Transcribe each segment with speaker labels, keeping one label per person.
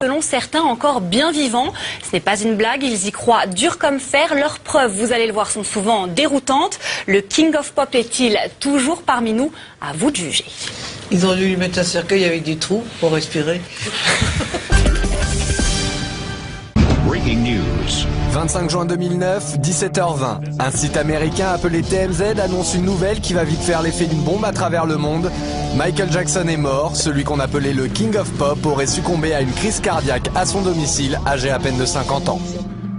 Speaker 1: Selon certains, encore bien vivants. Ce n'est pas une blague, ils y croient dur comme fer. Leurs preuves, vous allez le voir, sont souvent déroutantes. Le King of Pop est-il toujours parmi nous? À vous de juger.
Speaker 2: Ils ont dû lui mettre un cercueil avec des trous pour respirer.
Speaker 3: Breaking news.
Speaker 4: 25 juin 2009, 17h20. Un site américain appelé TMZ annonce une nouvelle qui va vite faire l'effet d'une bombe à travers le monde. Michael Jackson est mort. Celui qu'on appelait le King of Pop aurait succombé à une crise cardiaque à son domicile, âgé à peine de 50 ans.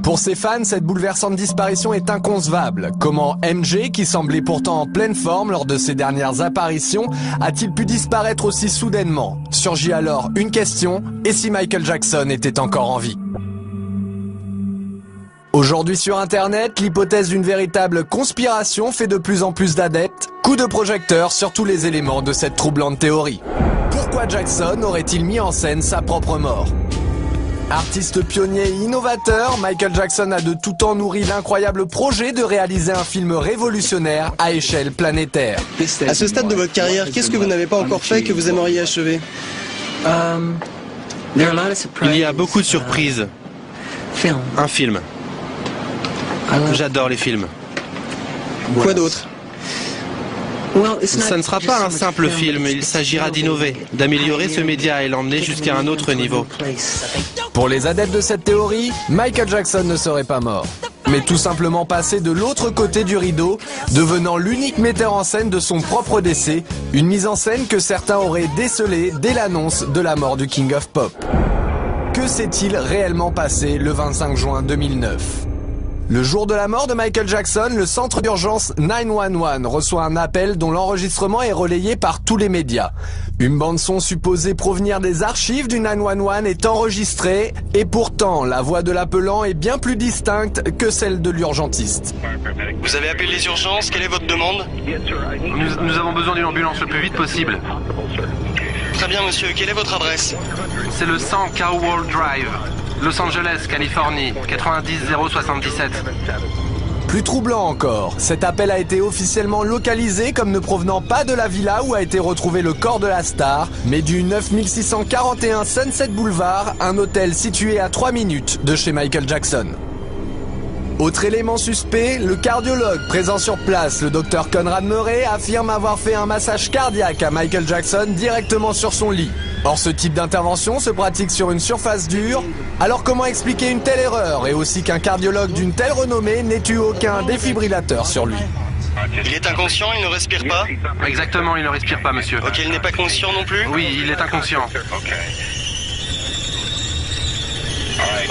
Speaker 4: Pour ses fans, cette bouleversante disparition est inconcevable. Comment MJ, qui semblait pourtant en pleine forme lors de ses dernières apparitions, a-t-il pu disparaître aussi soudainement? Surgit alors une question, et si Michael Jackson était encore en vie? Aujourd'hui sur Internet, l'hypothèse d'une véritable conspiration fait de plus en plus d'adeptes. Coup de projecteur sur tous les éléments de cette troublante théorie. Pourquoi Jackson aurait-il mis en scène sa propre mort? Artiste pionnier et innovateur, Michael Jackson a de tout temps nourri l'incroyable projet de réaliser un film révolutionnaire à échelle planétaire.
Speaker 5: À ce stade de votre carrière, qu'est-ce que vous n'avez pas encore fait que vous aimeriez achever?
Speaker 6: Il y a beaucoup de surprises. Un film. J'adore les films.
Speaker 5: Quoi d'autre?
Speaker 6: Ça ne sera pas un simple film, il s'agira d'innover, d'améliorer ce média et l'emmener jusqu'à un autre niveau.
Speaker 4: Pour les adeptes de cette théorie, Michael Jackson ne serait pas mort, mais tout simplement passé de l'autre côté du rideau, devenant l'unique metteur en scène de son propre décès, une mise en scène que certains auraient décelée dès l'annonce de la mort du King of Pop. Que s'est-il réellement passé le 25 juin 2009 ? Le jour de la mort de Michael Jackson, le centre d'urgence 911 reçoit un appel dont l'enregistrement est relayé par tous les médias. Une bande-son supposée provenir des archives du 911 est enregistrée et pourtant la voix de l'appelant est bien plus distincte que celle de l'urgentiste.
Speaker 5: Vous avez appelé les urgences, quelle est votre demande?
Speaker 6: Nous avons besoin d'une ambulance le plus vite possible.
Speaker 5: Très bien monsieur, quelle est votre adresse?
Speaker 6: C'est le 100 Cowell Drive, Los Angeles, Californie, 90077.
Speaker 4: Plus troublant encore, cet appel a été officiellement localisé comme ne provenant pas de la villa où a été retrouvé le corps de la star, mais du 9641 Sunset Boulevard, un hôtel situé à 3 minutes de chez Michael Jackson. Autre élément suspect, le cardiologue présent sur place, le docteur Conrad Murray, affirme avoir fait un massage cardiaque à Michael Jackson directement sur son lit. Or, ce type d'intervention se pratique sur une surface dure. Alors comment expliquer une telle erreur et aussi qu'un cardiologue d'une telle renommée n'ait eu aucun défibrillateur sur lui?
Speaker 5: Il est inconscient, il ne respire pas?
Speaker 6: Exactement, il ne respire pas, monsieur.
Speaker 5: Ok, il n'est pas conscient non plus?
Speaker 6: Oui, il est inconscient.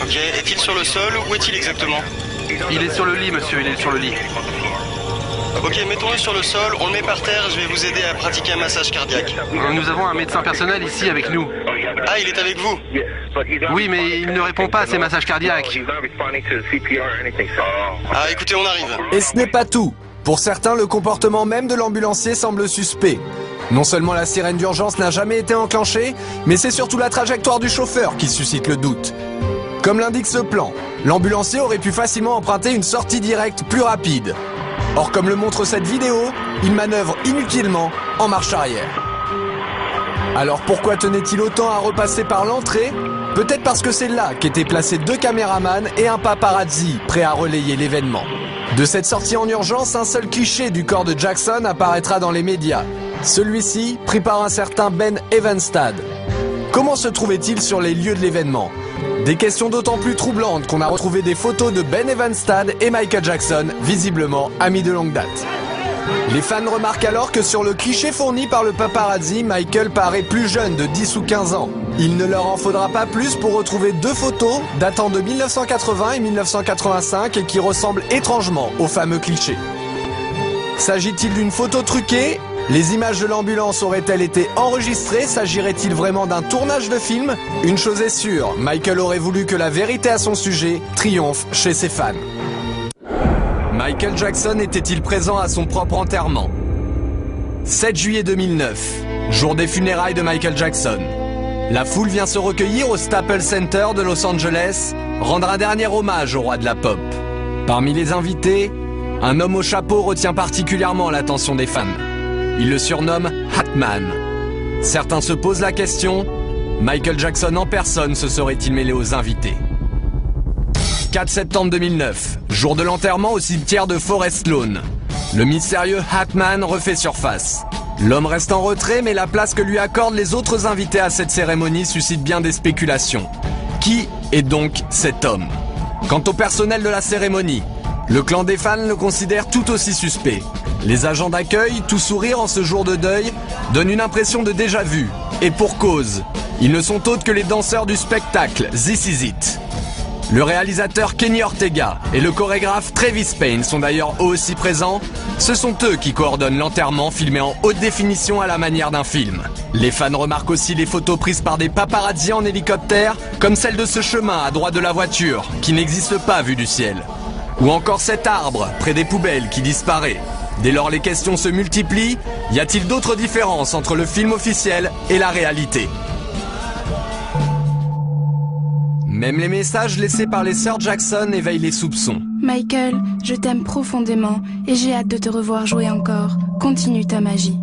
Speaker 5: Ok, est-il sur le sol ou où est-il exactement?
Speaker 6: Il est sur le lit, monsieur, il est sur le lit.
Speaker 5: Ok, mettons-le sur le sol, on le met par terre, je vais vous aider à pratiquer un massage cardiaque.
Speaker 6: Nous avons un médecin personnel ici avec nous.
Speaker 5: Ah, il est avec vous?
Speaker 6: Oui, mais il ne répond pas à ces massages cardiaques.
Speaker 5: Ah, écoutez, on arrive.
Speaker 4: Et ce n'est pas tout. Pour certains, le comportement même de l'ambulancier semble suspect. Non seulement la sirène d'urgence n'a jamais été enclenchée, mais c'est surtout la trajectoire du chauffeur qui suscite le doute. Comme l'indique ce plan, l'ambulancier aurait pu facilement emprunter une sortie directe plus rapide. Or, comme le montre cette vidéo, il manœuvre inutilement en marche arrière. Alors pourquoi tenait-il autant à repasser par l'entrée? Peut-être parce que c'est là qu'étaient placés 2 caméramans et un paparazzi prêts à relayer l'événement. De cette sortie en urgence, un seul cliché du corps de Jackson apparaîtra dans les médias. Celui-ci pris par un certain Ben Evenstad. Comment se trouvait-il sur les lieux de l'événement? Des questions d'autant plus troublantes qu'on a retrouvé des photos de Ben Evenstad et Michael Jackson, visiblement amis de longue date. Les fans remarquent alors que sur le cliché fourni par le paparazzi, Michael paraît plus jeune de 10 ou 15 ans. Il ne leur en faudra pas plus pour retrouver 2 photos datant de 1980 et 1985 et qui ressemblent étrangement au fameux cliché. S'agit-il d'une photo truquée? Les images de l'ambulance auraient-elles été enregistrées? S'agirait-il vraiment d'un tournage de film? Une chose est sûre, Michael aurait voulu que la vérité à son sujet triomphe chez ses fans. Michael Jackson était-il présent à son propre enterrement? 7 juillet 2009, jour des funérailles de Michael Jackson. La foule vient se recueillir au Staples Center de Los Angeles, rendre un dernier hommage au roi de la pop. Parmi les invités, un homme au chapeau retient particulièrement l'attention des fans. Il le surnomme Hatman. Certains se posent la question, Michael Jackson en personne se serait-il mêlé aux invités. 4 septembre 2009, jour de l'enterrement au cimetière de Forest Lawn. Le mystérieux Hatman refait surface. L'homme reste en retrait, mais la place que lui accordent les autres invités à cette cérémonie suscite bien des spéculations. Qui est donc cet homme? Quant au personnel de la cérémonie, le clan des fans le considère tout aussi suspect. Les agents d'accueil, tout sourire en ce jour de deuil, donnent une impression de déjà-vu. Et pour cause, ils ne sont autres que les danseurs du spectacle This Is It. Le réalisateur Kenny Ortega et le chorégraphe Travis Payne sont d'ailleurs eux aussi présents. Ce sont eux qui coordonnent l'enterrement filmé en haute définition à la manière d'un film. Les fans remarquent aussi les photos prises par des paparazzis en hélicoptère, comme celle de ce chemin à droite de la voiture, qui n'existe pas vu du ciel. Ou encore cet arbre près des poubelles qui disparaît. Dès lors les questions se multiplient, y a-t-il d'autres différences entre le film officiel et la réalité? Même les messages laissés par les sœurs Jackson éveillent les soupçons.
Speaker 7: Michael, je t'aime profondément et j'ai hâte de te revoir jouer encore. Continue ta magie.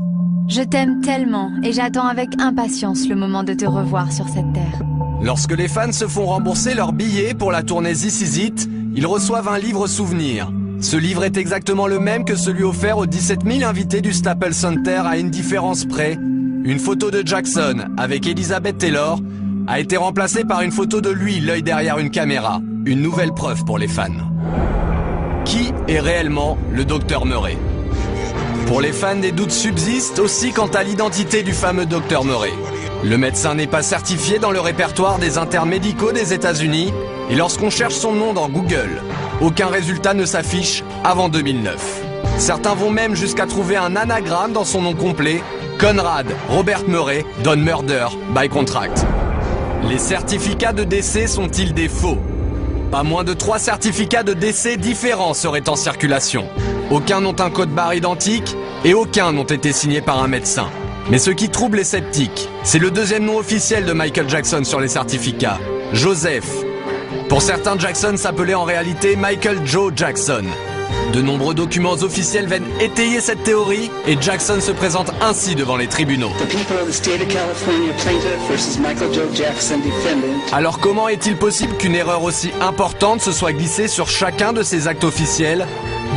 Speaker 8: Je t'aime tellement et j'attends avec impatience le moment de te revoir sur cette terre.
Speaker 4: Lorsque les fans se font rembourser leurs billets pour la tournée This Is It, ils reçoivent un livre souvenir. Ce livre est exactement le même que celui offert aux 17 000 invités du Staples Center à une différence près. Une photo de Jackson avec Elizabeth Taylor a été remplacée par une photo de lui, l'œil derrière une caméra. Une nouvelle preuve pour les fans. Qui est réellement le Dr Murray? Pour les fans, des doutes subsistent aussi quant à l'identité du fameux Dr Murray. Le médecin n'est pas certifié dans le répertoire des internes médicaux des États-Unis et lorsqu'on cherche son nom dans Google, aucun résultat ne s'affiche avant 2009. Certains vont même jusqu'à trouver un anagramme dans son nom complet, Conrad Robert Murray Done Murder by Contract. Les certificats de décès sont-ils des faux? Pas moins de 3 certificats de décès différents seraient en circulation. Aucun n'ont un code barre identique et aucun n'ont été signés par un médecin. Mais ce qui trouble les sceptiques, c'est le deuxième nom officiel de Michael Jackson sur les certificats, Joseph. Pour certains, Jackson s'appelait en réalité Michael Joe Jackson. De nombreux documents officiels viennent étayer cette théorie et Jackson se présente ainsi devant les tribunaux. Alors comment est-il possible qu'une erreur aussi importante se soit glissée sur chacun de ces actes officiels?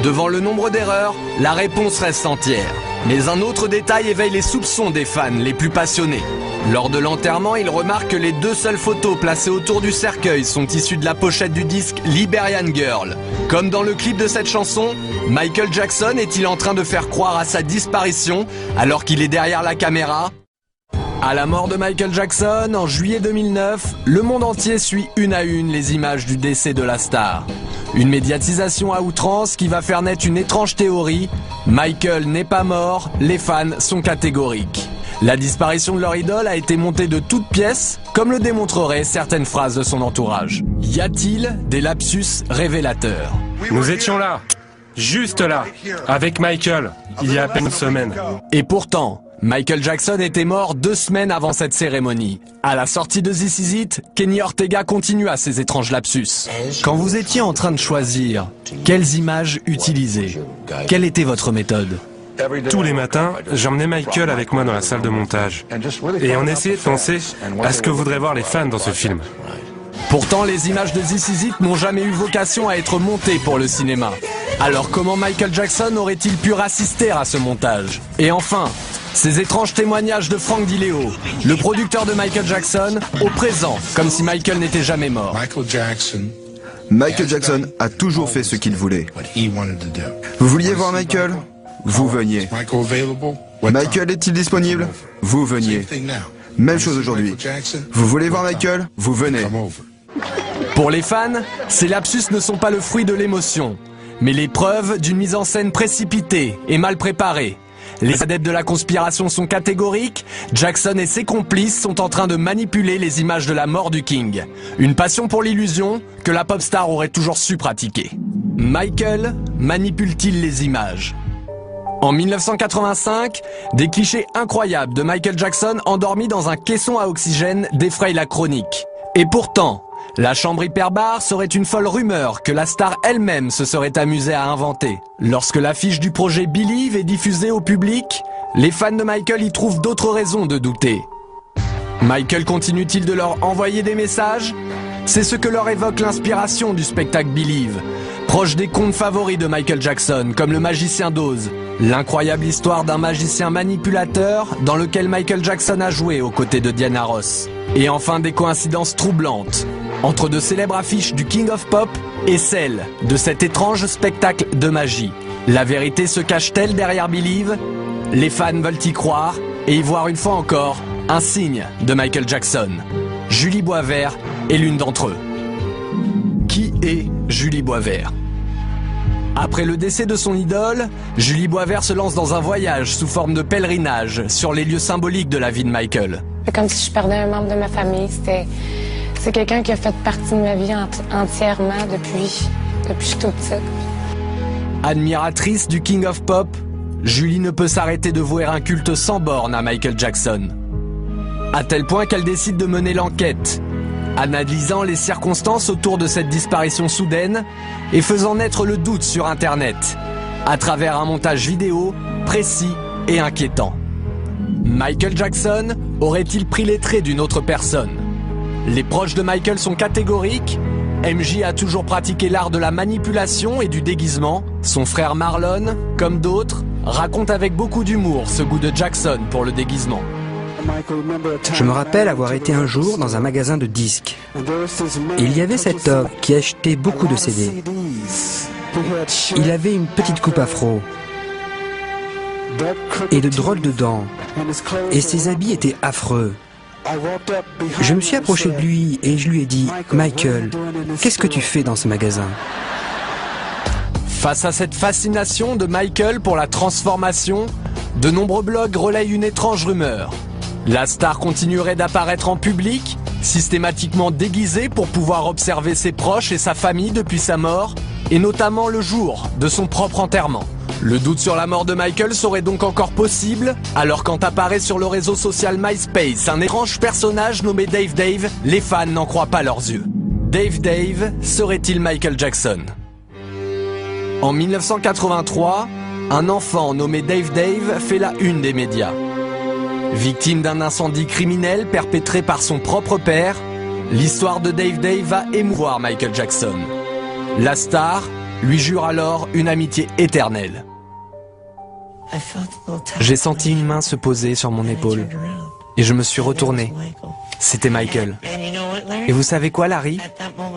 Speaker 4: Devant le nombre d'erreurs, la réponse reste entière. Mais un autre détail éveille les soupçons des fans les plus passionnés. Lors de l'enterrement, ils remarquent que les 2 seules photos placées autour du cercueil sont issues de la pochette du disque Liberian Girl. Comme dans le clip de cette chanson, Michael Jackson est-il en train de faire croire à sa disparition alors qu'il est derrière la caméra? À la mort de Michael Jackson, en juillet 2009, le monde entier suit une à une les images du décès de la star. Une médiatisation à outrance qui va faire naître une étrange théorie. Michael n'est pas mort, les fans sont catégoriques. La disparition de leur idole a été montée de toutes pièces, comme le démontreraient certaines phrases de son entourage. Y a-t-il des lapsus révélateurs?
Speaker 9: Nous étions là, juste là, avec Michael, il y a à peine une semaine.
Speaker 4: Et pourtant, Michael Jackson était mort 2 semaines avant cette cérémonie. À la sortie de This Is It, Kenny Ortega continua ses étranges lapsus. Quand vous étiez en train de choisir, quelles images utiliser? Quelle était votre méthode?
Speaker 9: Tous les matins, j'emmenais Michael avec moi dans la salle de montage. Et on essayait de penser à ce que voudraient voir les fans dans ce film.
Speaker 4: Pourtant, les images de This Is It n'ont jamais eu vocation à être montées pour le cinéma. Alors comment Michael Jackson aurait-il pu assister à ce montage? Et enfin, ces étranges témoignages de Frank DiLeo, le producteur de Michael Jackson, au présent, comme si Michael n'était jamais mort.
Speaker 10: Michael Jackson a toujours fait ce qu'il voulait. Vous vouliez voir Michael? Vous veniez. Michael est-il disponible? Vous veniez. Même chose aujourd'hui. Vous voulez voir Michael? Vous venez.
Speaker 4: Pour les fans, ces lapsus ne sont pas le fruit de l'émotion, mais les preuves d'une mise en scène précipitée et mal préparée. Les adeptes de la conspiration sont catégoriques, Jackson et ses complices sont en train de manipuler les images de la mort du King. Une passion pour l'illusion que la pop star aurait toujours su pratiquer. Michael manipule-t-il les images? En 1985, des clichés incroyables de Michael Jackson endormi dans un caisson à oxygène défrayent la chronique. Et pourtant, la chambre hyperbare serait une folle rumeur que la star elle-même se serait amusée à inventer. Lorsque l'affiche du projet Believe est diffusée au public, les fans de Michael y trouvent d'autres raisons de douter. Michael continue-t-il de leur envoyer des messages? C'est ce que leur évoque l'inspiration du spectacle Believe, proche des contes favoris de Michael Jackson, comme Le Magicien d'Oz, l'incroyable histoire d'un magicien manipulateur dans lequel Michael Jackson a joué aux côtés de Diana Ross. Et enfin des coïncidences troublantes entre de célèbres affiches du King of Pop et celles de cet étrange spectacle de magie. La vérité se cache-t-elle derrière Believe? Les fans veulent y croire et y voir une fois encore un signe de Michael Jackson. Julie Boisvert est l'une d'entre eux. Qui est Julie Boisvert? Après le décès de son idole, Julie Boisvert se lance dans un voyage sous forme de pèlerinage sur les lieux symboliques de la vie de Michael.
Speaker 11: C'est comme si je perdais un membre de ma famille. C'est quelqu'un qui a fait partie de ma vie entièrement depuis que je suis toute petite.
Speaker 4: Admiratrice du King of Pop, Julie ne peut s'arrêter de vouer un culte sans borne à Michael Jackson. À tel point qu'elle décide de mener l'enquête, analysant les circonstances autour de cette disparition soudaine et faisant naître le doute sur Internet, à travers un montage vidéo précis et inquiétant. Michael Jackson aurait-il pris les traits d'une autre personne? Les proches de Michael sont catégoriques. MJ a toujours pratiqué l'art de la manipulation et du déguisement. Son frère Marlon, comme d'autres, raconte avec beaucoup d'humour ce goût de Jackson pour le déguisement.
Speaker 12: Je me rappelle avoir été un jour dans un magasin de disques. Et il y avait cet homme qui achetait beaucoup de CD. Il avait une petite coupe afro et de drôles de dents. Et ses habits étaient affreux. Je me suis approché de lui et je lui ai dit « Michael, qu'est-ce que tu fais dans ce magasin ?»
Speaker 4: Face à cette fascination de Michael pour la transformation, de nombreux blogs relayent une étrange rumeur. La star continuerait d'apparaître en public, systématiquement déguisée pour pouvoir observer ses proches et sa famille depuis sa mort, et notamment le jour de son propre enterrement. Le doute sur la mort de Michael serait donc encore possible, alors quand apparaît sur le réseau social MySpace un étrange personnage nommé Dave Dave, les fans n'en croient pas leurs yeux. Dave Dave serait-il Michael Jackson? En 1983, un enfant nommé Dave Dave fait la une des médias. Victime d'un incendie criminel perpétré par son propre père, l'histoire de Dave Dave va émouvoir Michael Jackson. La star lui jure alors une amitié éternelle. J'ai senti une main se poser sur mon épaule et je me suis retourné. C'était Michael. Et vous savez quoi, Larry?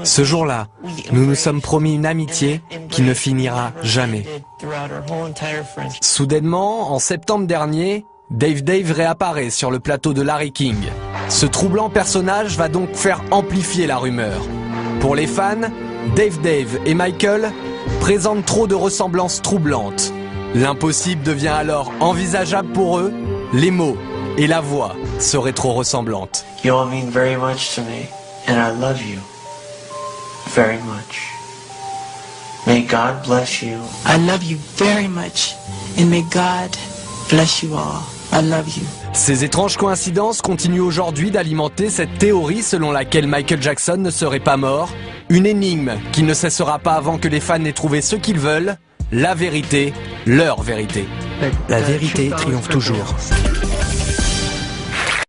Speaker 4: Ce jour-là, nous nous sommes promis une amitié qui ne finira jamais. Soudainement, en septembre dernier, Dave Dave réapparaît sur le plateau de Larry King. Ce troublant personnage va donc faire amplifier la rumeur. Pour les fans, Dave Dave et Michael présentent trop de ressemblances troublantes. L'impossible devient alors envisageable pour eux, les mots et la voix seraient trop ressemblantes.
Speaker 13: You all mean very much to me, and I love you very much. May God bless you.
Speaker 14: I love you very much, and may God bless you all. I love you.
Speaker 4: Ces étranges coïncidences continuent aujourd'hui d'alimenter cette théorie selon laquelle Michael Jackson ne serait pas mort, une énigme qui ne cessera pas avant que les fans aient trouvé ce qu'ils veulent, la vérité, leur vérité.
Speaker 12: La vérité triomphe toujours.